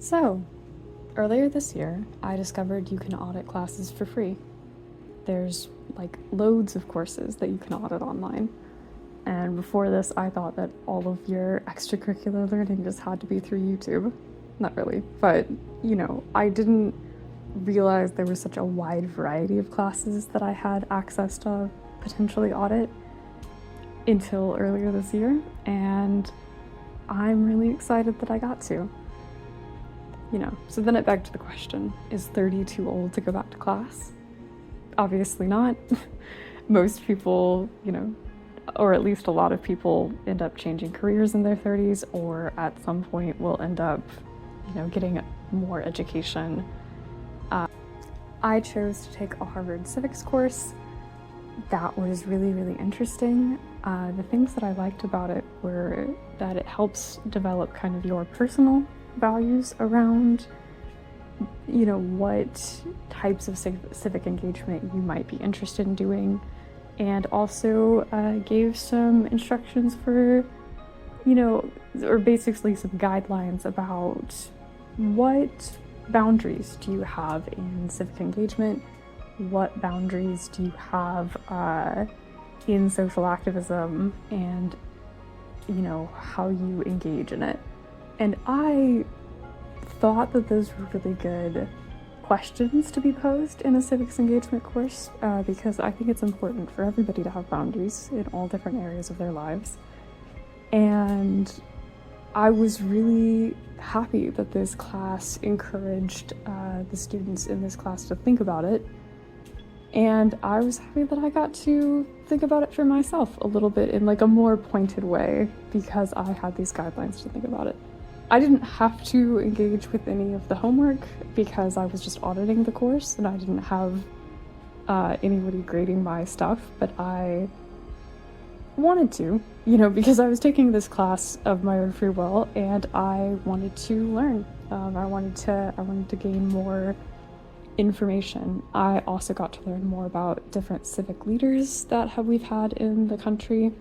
So, earlier this year, I discovered you can audit classes for free. There's like loads of courses that you can audit online. And before this, I thought that all of your extracurricular learning just had to be through YouTube. Not really, but I didn't realize there was such a wide variety of classes that I had access to potentially audit until earlier this year, and I'm really excited that I got to. So then it begged the question, is 30 too old to go back to class? Obviously not. Most people, or at least a lot of people end up changing careers in their 30s, or at some point will end up, getting more education. I chose to take a Harvard Civics course. That was really, really interesting. The things that I liked about it were that it helps develop kind of your personal values around, what types of civic engagement you might be interested in doing, and also gave some instructions for, or basically some guidelines about what boundaries do you have in civic engagement, what boundaries do you have in social activism, and how you engage in it. And I thought that those were really good questions to be posed in a civics engagement course, because I think it's important for everybody to have boundaries in all different areas of their lives. And I was really happy that this class encouraged the students in this class to think about it. And I was happy that I got to think about it for myself a little bit in like a more pointed way, because I had these guidelines to think about it. I didn't have to engage with any of the homework because I was just auditing the course and I didn't have anybody grading my stuff, but I wanted to, because I was taking this class of my own free will and I wanted to learn. I wanted to gain more information. I also got to learn more about different civic leaders that we've had in the country,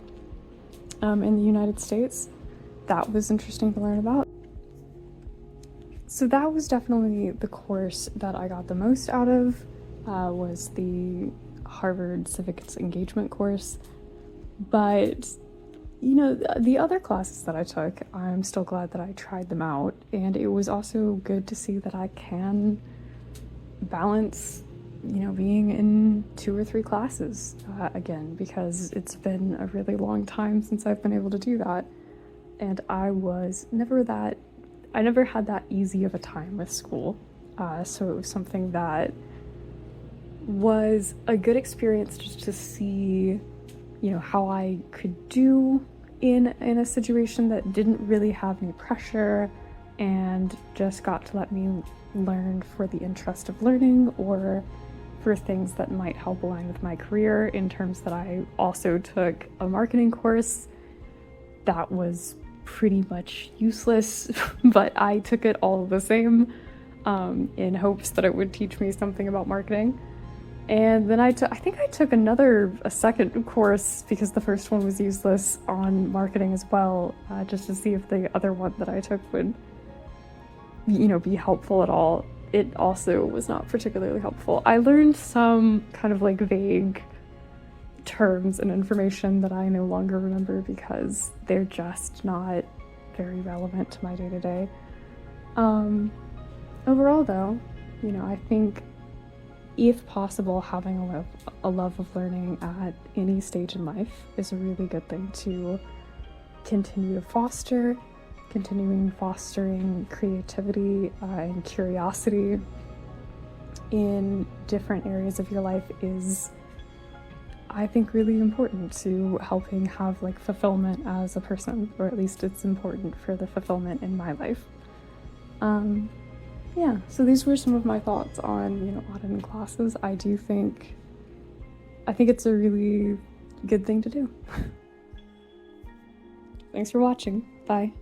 in the United States. That was interesting to learn about. So that was definitely the course that I got the most out of, was the Harvard Civics Engagement course. But, the other classes that I took, I'm still glad that I tried them out. And it was also good to see that I can balance, being in 2 or 3 classes again, because it's been a really long time since I've been able to do that. And I never had that easy of a time with school. So it was something that was a good experience just to see, how I could do in a situation that didn't really have any pressure and just got to let me learn for the interest of learning or for things that might help align with my career, in terms that I also took a marketing course that was pretty much useless, but I took it all the same, in hopes that it would teach me something about marketing. And then I think I took a second course, because the first one was useless, on marketing as well, just to see if the other one that I took would, be helpful at all. It also was not particularly helpful. I learned some kind of like vague terms and information that I no longer remember because they're just not very relevant to my day-to-day. Overall though, I think if possible, having a love of learning at any stage in life is a really good thing to continue to foster. Fostering creativity and curiosity in different areas of your life is, I think, really important to helping have like fulfillment as a person, or at least it's important for the fulfillment in my life. So these were some of my thoughts on, auditing classes. I think it's a really good thing to do. Thanks for watching. Bye.